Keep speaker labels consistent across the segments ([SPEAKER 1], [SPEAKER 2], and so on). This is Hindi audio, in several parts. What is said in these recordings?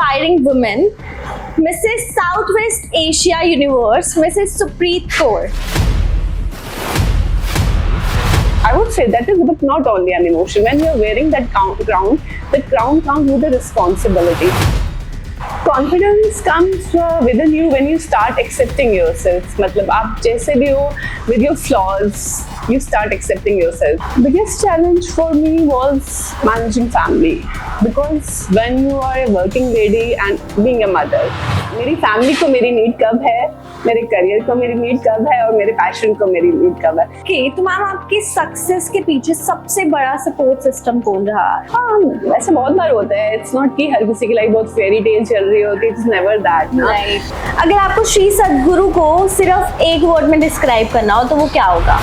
[SPEAKER 1] inspiring women, Mrs. Southwest Asia Universe, Mrs. Supreet Kaur.
[SPEAKER 2] I would say that is but not only an emotion. When you're wearing that crown, the crown comes with a responsibility. Confidence comes within you when you start accepting yourself. मतलब आप जैसे भी हो, with your flaws, you start accepting yourself. Biggest challenge for me was managing family, because when you are a working lady and being a mother, मेरी फैमिली को मेरी नीड कब है, मेरे करियर को मेरी नीड कब है और मेरे पैशन को मेरी नीड कब है.
[SPEAKER 1] Okay, तो मैम आपके सक्सेस के पीछे सबसे बड़ा सपोर्ट सिस्टम कौन रहा है?
[SPEAKER 2] हाँ, वैसे बहुत बार होता है. इट्स नॉट कि हर किसी की लाइफ बहुत फेरी टेल चल रही होती है. इट्स नेवर दैट ना.
[SPEAKER 1] Right. अगर आपको श्री सद्गुरु को सिर्फ एक वर्ड में डिस्क्राइब करना हो तो वो क्या होगा?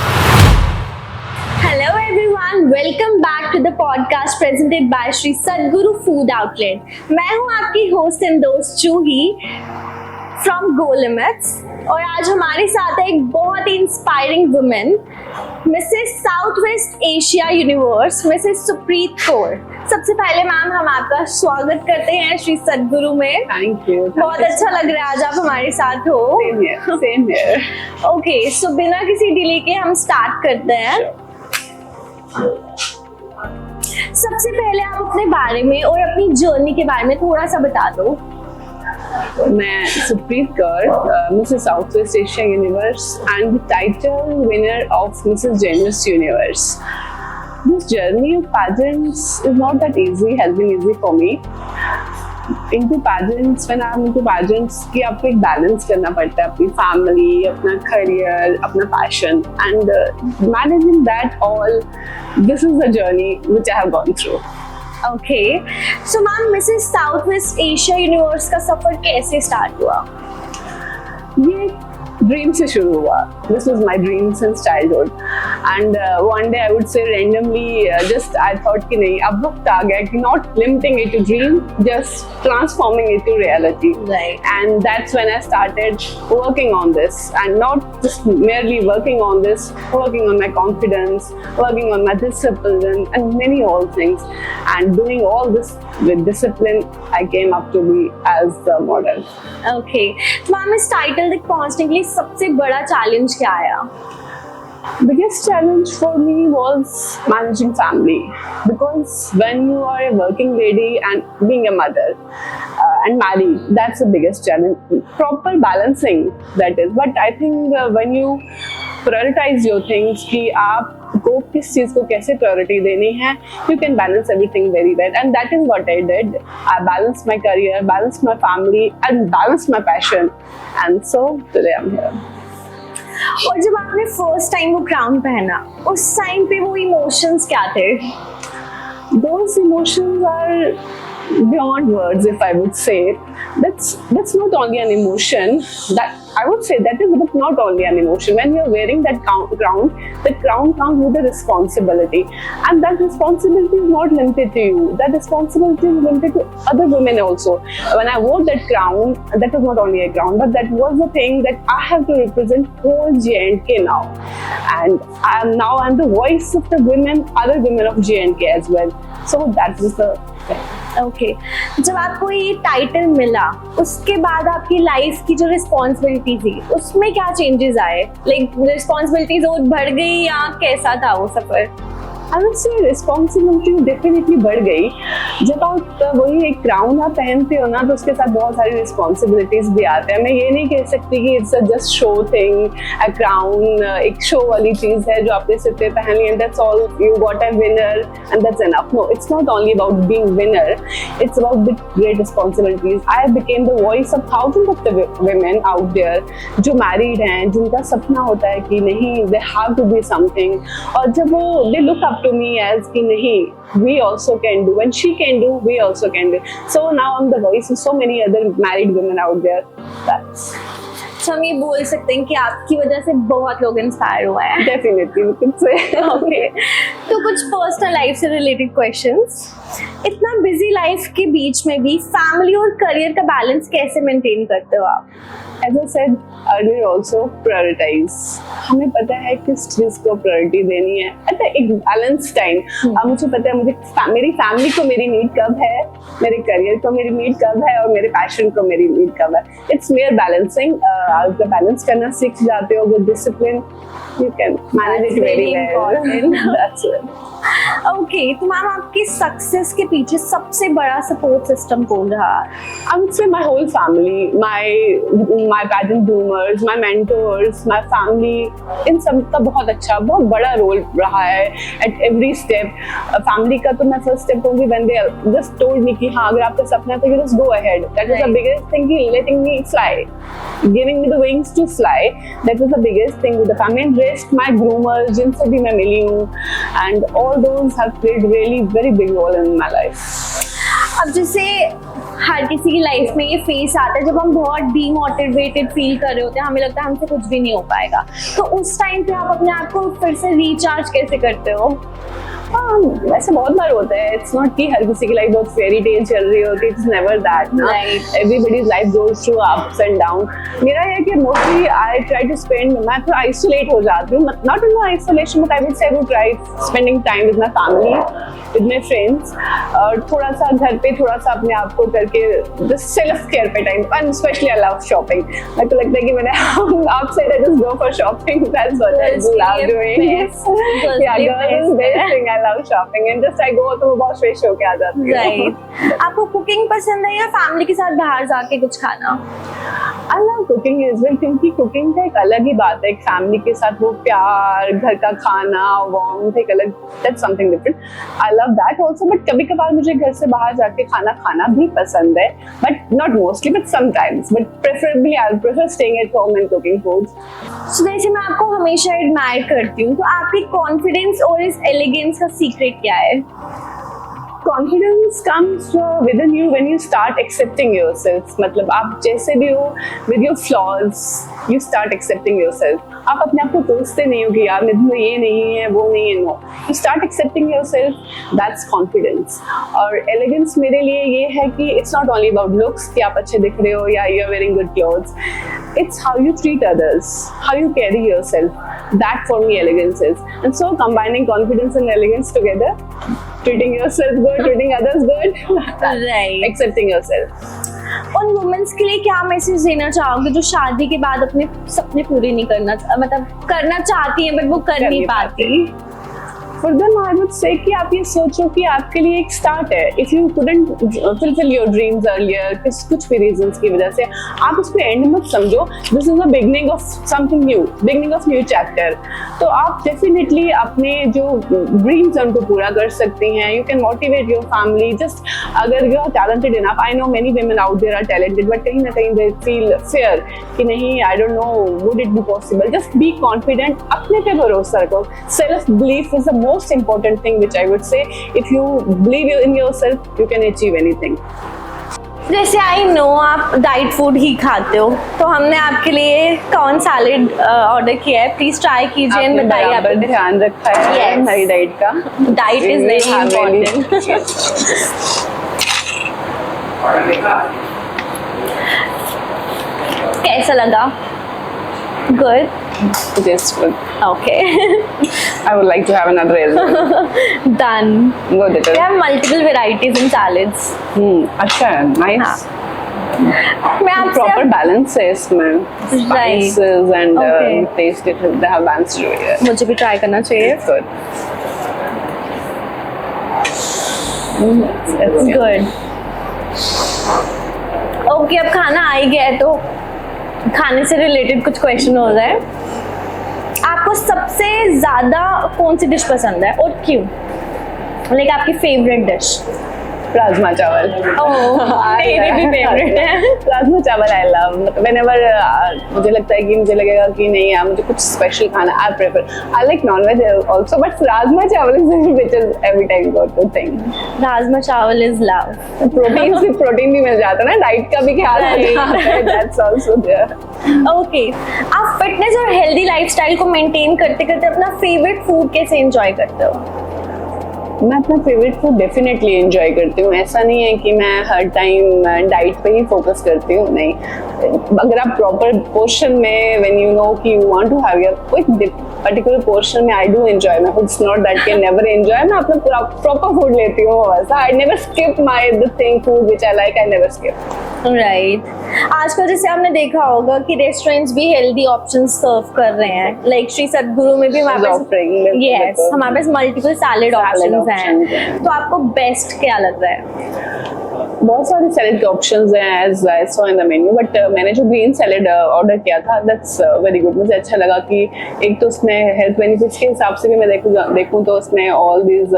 [SPEAKER 1] Hello everyone, welcome back to the podcast presented by Sri Sadguru Food Outlet. मैं हूँ आपकी होस्ट एंड दोस्त जूही from Go Limits और आज हमारे साथ है एक बहुत ही inspiring women, Mrs South West Asia Universe, Mrs Supreet Kaur. सबसे पहले मैम हम आपका स्वागत करते हैं श्री सद्गुरु में.
[SPEAKER 2] Thank you.
[SPEAKER 1] बहुत अच्छा लग रहा है आज आप हमारे साथ हो.
[SPEAKER 2] Same here.
[SPEAKER 1] ओके, सो बिना किसी डिले के हम स्टार्ट करते हैं. सबसे पहले आप अपने बारे में और अपनी जर्नी के बारे में थोड़ा सा बता दो.
[SPEAKER 2] मैं Supreet Kaur, Mrs South West Asia universe and the title winner of Mrs genius universe. This journey of pageants is not that easy, has been easy for me. Into pageants, when I'm into pageants, कि आपको एक बैलेंस करना पड़ता है अपनी फैमिली, अपना करियर, अपना passion, and managing that all, this is the journey which I have gone through.
[SPEAKER 1] Okay, so ma'am Mrs South West Asia universe का सफर कैसे स्टार्ट हुआ?
[SPEAKER 2] ये ड्रीम से शुरू हुआ. This was my dream since childhood and one day I would say randomly just I thought कि नहीं, अब वक्त आ गया कि not limiting it to dream, just transforming it to reality.
[SPEAKER 1] Right.
[SPEAKER 2] And that's when I started working on this, and not just merely working on this, working on my confidence, working on my discipline and many all things, and doing all this with discipline, I came up to be as the model.
[SPEAKER 1] Okay, तो मैम इस टाइटल तक पहुंचने के लिए सबसे बड़ा चैलेंज क्या आया?
[SPEAKER 2] Biggest challenge for me was managing family, because when you are a working lady and being a mother and married, that's the biggest challenge. Proper balancing, that is. But I think when you prioritize your things कि आपको किस चीज़ को कैसे priority देनी है, you can balance everything very well, and that is what I did. I balanced my career, balanced my family, and balanced my passion, and so today I'm here.
[SPEAKER 1] और जब आपने फर्स्ट टाइम वो क्राउन पहना, उस टाइम पे वो इमोशंस क्या थे?
[SPEAKER 2] Those emotions are beyond words, if I would say. That's not only an emotion. That I would say that is but not only an emotion. When you're wearing that crown, the crown comes with a responsibility, and that responsibility is not limited to you. That responsibility is limited to other women also. When I wore that crown, that was not only a crown, but that was the thing that I have to represent whole J&K now, and I'm the voice of the women, other women of J&K as well. So that was the thing.
[SPEAKER 1] Okay, जब आपको ये टाइटल मिला उसके बाद आपकी लाइफ की जो रिस्पॉन्सिबिलिटी थी उसमें क्या चेंजेस आए? लाइक रिस्पॉन्सिबिलिटीज और बढ़ गई या कैसा था वो सफर?
[SPEAKER 2] I would say responsibility definitely बढ़ गई. जब आप वही एक क्राउन आप पहनते हो ना, तो उसके साथ बहुत सारी रिस्पॉन्सिबिलिटीज भी आते हैं. मैं ये नहीं कह सकती कि it's a just show thing. A crown एक शो वाली चीज़ है जो आपने सिर पे पहन ली, and that's all, you got a winner and that's enough. No, it's not only about being winner, it's about the great responsibilities. I became the voice of thousand of the women out there जो मैरिड हैं, जिनका सपना होता है कि नहीं, they have to be something, और जब वो they look up to me as कि नहीं, we also can do, when she can do, we also can do. So now I'm the voice of so many other married women out there. That's
[SPEAKER 1] तो हम ये बोल सकते हैं कि आपकी वजह से बहुत लोग इंस्पायर हुए हैं.
[SPEAKER 2] definitely we can say.
[SPEAKER 1] Okay, तो कुछ पर्सनल लाइफ से रिलेटेड क्वेश्चंस. इतना बिजी लाइफ के बीच में भी फैमिली और करियर का बैलेंस कैसे मेंटेन करते हो आप?
[SPEAKER 2] As I said earlier also, prioritize. हमें पता है किस चीज को प्रायोरिटी देनी है at एक बैलेंस टाइम। अब मुझे पता है मेरी फैमिली को मेरी नीड कब है, मेरे करियर को मेरी नीड कब है और मेरे पैशन को मेरी नीड कब है। It's mayor balancing. आप जब बैलेंस करना सीख जाते हो with discipline, you can manage it very well. That's it.
[SPEAKER 1] Okay, तो मैम आपकी सक्सेस के पीछे सबसे बड़ा सपोर्ट सिस्टम कौन रहा?
[SPEAKER 2] I would say my whole family, my pageant groomers, my mentors, my family, इन सब का बहुत बड़ा रोल रहा है at every step. Family का तो मैं first step कहूँगी when they just told me कि हाँ अगर आपका सपना है तो you just go ahead. That was the biggest thing, कि letting me fly, giving me the wings to fly. That was the biggest thing with the family. And rest, my groomers जिनसे भी मैं मिली हूँ, and all those have played really very big role in my life.
[SPEAKER 1] अब जैसे हर किसी की लाइफ में ये फेस आता है जब हम बहुत डीमोटिवेटेड फील कर रहे होते हैं, हमें लगता है हमसे कुछ भी नहीं हो पाएगा, तो उस टाइम पे आप अपने आप को फिर से रिचार्ज कैसे करते हो?
[SPEAKER 2] वैसे बहुत बार होता है। इट्स नॉट कि हर किसी की लाइफ बहुत फेरी टेल चल रही होती है। इट्स नेवर दैट ना। Everybody's life goes through ups and down. मेरा है कि mostly I try to spend, मैं थोड़ा आइसोलेट हो जाती हूँ, not in isolation but I would say I would try spending time with my family, with my friends, और थोड़ा सा घर पे थोड़ा सा अपने आप को करके जस्ट सेल्फ केयर पे time. And specially I love shopping. मेरे को लगता है कि मैंने आप से just go for shopping, that's what I love doing. या girls best thing, I love shopping and just I go तो बहुत फ्रेश होके आ जाती हूँ।
[SPEAKER 1] राइट। आपको कुकिंग पसंद है या फैमिली के साथ बाहर जाके कुछ खाना?
[SPEAKER 2] I love cooking as well, क्योंकि कुकिंग का एक अलग ही बात है। एक फैमिली के साथ वो प्यार, घर का खाना, वार्मथ, एक अलग, that's something different. I love that also. But कभी कभार मुझे घर से बाहर जाके खाना भी पसंद है, but not mostly, but sometimes. But preferably I prefer staying at home and cooking food.
[SPEAKER 1] So वैसे मैं आपको हमेशा एडमायर करती हूँ, तो आपकी कॉन्फिडेंस और इस एलिगेंस का सीक्रेट क्या है?
[SPEAKER 2] Confidence comes within you when you start accepting yourself. मतलब आप जैसे भी हो, with your flaws, you start accepting yourself. आप अपने आप को कोसते नहीं हो कि यार मेरे में ये नहीं है, वो नहीं है, no. You start accepting yourself, that's confidence. और elegance मेरे लिए ये है कि it's not only about looks, कि आप अच्छे दिख रहे हो या you're wearing good clothes. It's how you treat others, how you carry yourself. That for me elegance is. And so combining confidence and elegance together, treating yourself good, treating others good,
[SPEAKER 1] Right.
[SPEAKER 2] accepting yourself.
[SPEAKER 1] उन वुमेन्स के लिए क्या मैसेज देना चाहोगे जो शादी के बाद अपने सपने पूरे नहीं मतलब करना चाहती हैं बट वो कर नहीं पाती?
[SPEAKER 2] For them, I would say कि आप ये सोचो कि आपके लिए एक स्टार्ट है। If you couldn't fulfill your dreams earlier, कुछ भी reasons की वजह से, आप उसको एंड मत समझो। This is the beginning of something new, beginning of new chapter. तो आप definitely अपने जो dreams हैं उनको पूरा कर सकती हैं। You can motivate your family. Just अगर you are talented enough, I know many women out there are talented, but कहीं ना कहीं they feel fear कि नहीं, I don't know, would it be possible? Just be confident. अपने पे भरोसा रखो। Self belief is the most important thing which I would say. If you believe in yourself, you can achieve anything.
[SPEAKER 1] जैसे आई नो आप डाइट फूड ही खाते हो, तो हमने आपके लिए कॉर्न सैलेड ऑर्डर किया है, प्लीज ट्राई कीजिए एंड बताइए।
[SPEAKER 2] आपने ध्यान रखा है हमारी डाइट का।
[SPEAKER 1] Diet is very important. कैसा लगा? Good.
[SPEAKER 2] Yes, good.
[SPEAKER 1] Okay.
[SPEAKER 2] I would like to have another as well.
[SPEAKER 1] Done.
[SPEAKER 2] Good.
[SPEAKER 1] We have multiple varieties in salads.
[SPEAKER 2] अच्छा, nice.
[SPEAKER 1] मैं आपसे
[SPEAKER 2] Proper balance है इसमें. Spices and taste it. They have balanced over here.
[SPEAKER 1] मुझे भी ट्राई करना चाहिए।
[SPEAKER 2] Good.
[SPEAKER 1] Good. ओके, अब खाना आ ही गया है तो खाने से रिलेटेड कुछ क्वेश्चन हो रहा है। आपको सबसे ज्यादा कौन सी डिश पसंद है और क्यों? लाइक आपकी फेवरेट डिश?
[SPEAKER 2] राजमा चावल।
[SPEAKER 1] मेरी भी फेवरेट है
[SPEAKER 2] राजमा चावल। आई लव, whenever मुझे लगता है कि मुझे लगेगा कि नहीं यार मुझे कुछ स्पेशल खाना, I prefer, I like nonveg also, but rajma chawal is which is every time go to thing.
[SPEAKER 1] Rajma chawal is love.
[SPEAKER 2] Protein भी मिल जाता है ना, डाइट का भी ख्याल रखना है, दैट्स आल्सो देयर।
[SPEAKER 1] ओके, आप फिटनेस और हेल्दी लाइफस्टाइल को मेंटेन करते करते अपना फेवरेट फूड कैसे एंजॉय करते हो?
[SPEAKER 2] मैं अपना फेवरेट फूड डेफिनेटली एंजॉय करती हूँ। ऐसा नहीं है कि मैं हर टाइम डाइट पे ही फोकस करती हूँ, नहीं। अगर आप प्रॉपर पोर्शन में व्हेन यू नो कि you want to have your कोई पर्टिकुलर पोर्शन में I do enjoy my food. It's not that can never enjoy. मैं अपना प्रॉपर फूड लेती हूँ वैसा। I never skip my the thing food which I like, I never skip.
[SPEAKER 1] Right. आजकल जैसे आपने देखा होगा कि रेस्टोरेंट्स भी हेल्दी ऑप्शंस सर्व कर रहे हैं, लाइक श्री सद्गुरु में भी हमारे पास हमारे पास मल्टीपल सैलेड ऑप्शंस हैं। तो आपको बेस्ट क्या लग रहा है?
[SPEAKER 2] बहुत सारे सैलेड के ऑप्शंस हैं as I saw in the menu, but मैंने जो ग्रीन सैलेड ऑर्डर किया था दैट्स वेरी गुड। मुझे अच्छा लगा कि एक तो उसमें हेल्थ बेनिफिट्स के हिसाब से भी मैं देखूँ तो उसमें all these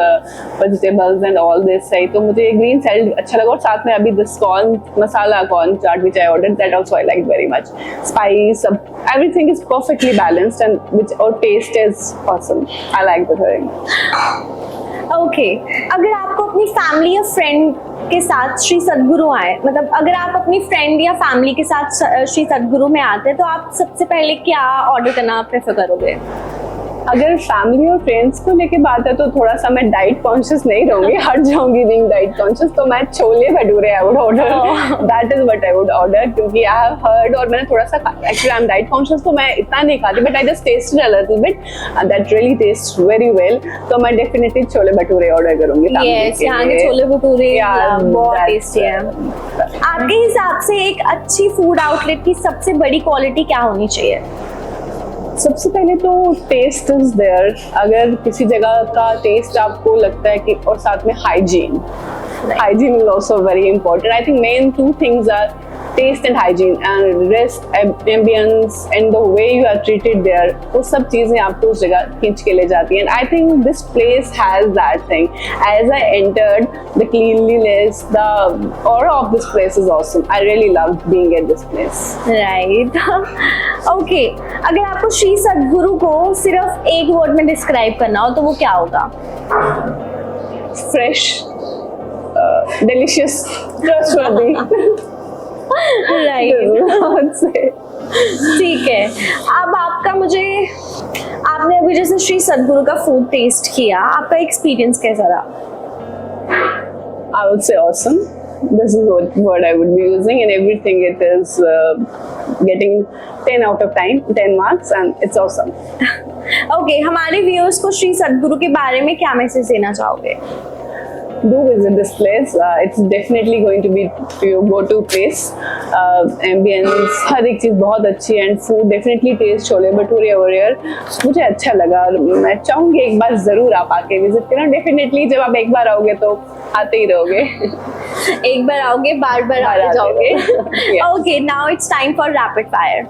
[SPEAKER 2] vegetables and all this है, तो मुझे ग्रीन सैलेड अच्छा लगा। और साथ में अभी this corn masala corn chaat which I ordered, that also I like very much. Spice everything is perfectly balanced and which और taste is awesome. I like the thing.
[SPEAKER 1] Okay, अगर आपको अपनी फैमिली या फ्रेंड के साथ श्री सद्गुरु आए, मतलब अगर आप अपनी फ्रेंड या फैमिली के साथ श्री सद्गुरु में आते हैं तो आप सबसे पहले क्या ऑर्डर करना प्रेफर करोगे?
[SPEAKER 2] अगर फैमिली और फ्रेंड्स को लेके बात है तो थोड़ा सा मैं डाइट कॉन्शियस नहीं रहूंगी, हट जाऊंगी बीइंग डाइट कॉन्शियस। तो मैं chole bhature I would order, that is what I would order, क्योंकि आई हैव हर्ड और मैंने थोड़ा सा actually I am diet conscious तो मैं इतना नहीं खाती, but I just tasted a little bit that really taste very well. तो मैं डेफिनेटली छोले भटूरे ऑर्डर करूंगी।
[SPEAKER 1] यस, यहाँ के छोले भटूरे बहुत टेस्टी है। आपके हिसाब से एक अच्छी फूड आउटलेट की सबसे बड़ी क्वालिटी क्या होनी चाहिए?
[SPEAKER 2] सबसे पहले तो टेस्ट इज देयर। अगर किसी जगह का टेस्ट आपको लगता है कि, और साथ में hygiene is also very important. I think main two things are taste and hygiene and rest, ambience and the way you are treated there, वो सब चीजें आपको उस जगह खींच के ले जाती हैं। And I think this place has that thing. As I entered, the cleanliness, the aura of this place is awesome. I really loved being at this place.
[SPEAKER 1] Right. Okay. अगर आपको श्री सद्गुरु को सिर्फ एक वर्ड में डिस्क्राइब करना हो तो वो क्या होगा?
[SPEAKER 2] Fresh, delicious, trustworthy.
[SPEAKER 1] Right. ठीक है। अब आपका आपने अभी जैसे श्री सद्गुरु का फूड टेस्ट किया, आपका एक्सपीरियंस कैसा रहा?
[SPEAKER 2] I would say awesome. This is what word I would be using, and everything it is getting 10 out of 10 marks, and it's awesome.
[SPEAKER 1] Okay, हमारे व्यूअर्स को श्री सद्गुरु के बारे में क्या मैसेज देना चाहोगे?
[SPEAKER 2] Do visit this place. It's definitely going to be your go-to place. Ambience, हर एक चीज़ बहुत अच्छी है, and food definitely taste chole bhature over here मुझे अच्छा लगा। और मैं चाहूँगी एक बार ज़रूर आप आके विजिट करना। डेफिनेटली जब आप एक बार आओगे तो आते ही रहोगे।
[SPEAKER 1] एक बार आओगे बार बार आते जाओगे। Okay, now it's time for rapid fire.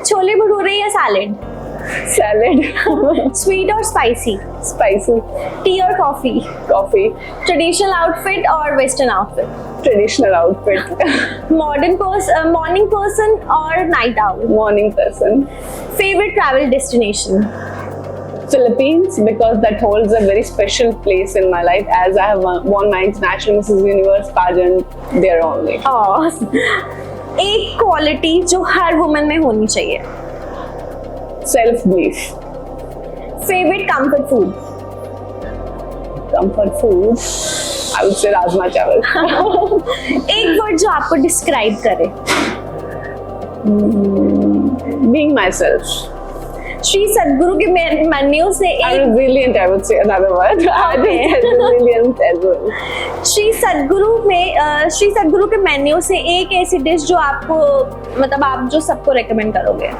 [SPEAKER 1] Chole bhature या सैलेड?
[SPEAKER 2] सैलेड।
[SPEAKER 1] स्वीट और स्पाइसी?
[SPEAKER 2] स्पाइसी।
[SPEAKER 1] टी और कॉफी?
[SPEAKER 2] कॉफी।
[SPEAKER 1] ट्रेडिशनल आउटफिट और western outfit?
[SPEAKER 2] Traditional outfit.
[SPEAKER 1] Morning person और night owl?
[SPEAKER 2] Morning person.
[SPEAKER 1] Favourite travel destination?
[SPEAKER 2] Philippines, because that holds a very special place in my life, as I have won my International Mrs. Universe pageant there only.
[SPEAKER 1] एक क्वालिटी जो हर वुमन में होनी चाहिए?
[SPEAKER 2] Self belief.
[SPEAKER 1] Favourite comfort food?
[SPEAKER 2] Comfort food, I would say rajma चावल।
[SPEAKER 1] एक वर्ड जो आपको डिस्क्राइब करे?
[SPEAKER 2] Being myself.
[SPEAKER 1] श्री सद्गुरु के मेन्यू से
[SPEAKER 2] I'm resilient, I would say another word. Resilient as well.
[SPEAKER 1] Shri सद्गुरु के मेन्यू से एक ऐसी डिश जो आपको मतलब आप जो सबको रेकमेंड करोगे?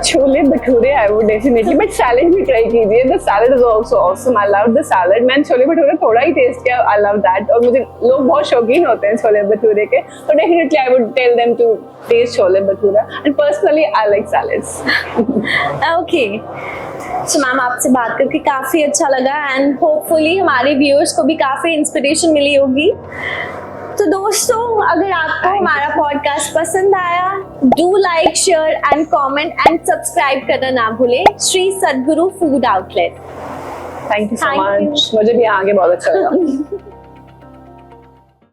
[SPEAKER 2] Chole bhature I would definitely, but salad भी try कीजिए। The salad is also awesome. I love the salad. मैंने छोले भटूरे थोड़ा ही टेस्ट किया, I love that. और मुझे लोग बहुत शौकीन होते हैं छोले भटूरे के, तो definitely I would tell them to taste chole bhatura. And personally I like salads.
[SPEAKER 1] Okay. So ma'am आपसे बात करके काफी अच्छा लगा एंड होपफुली हमारे व्यूअर्स को भी काफी इंस्पिरेशन मिली होगी। तो दोस्तों, अगर आपको हमारा पॉडकास्ट पसंद आया, do like, share and comment and subscribe करना ना भूलें। Shri Sadguru food outlet.
[SPEAKER 2] Thank you so much. मुझे भी यहाँ आके बहुत अच्छा लगा।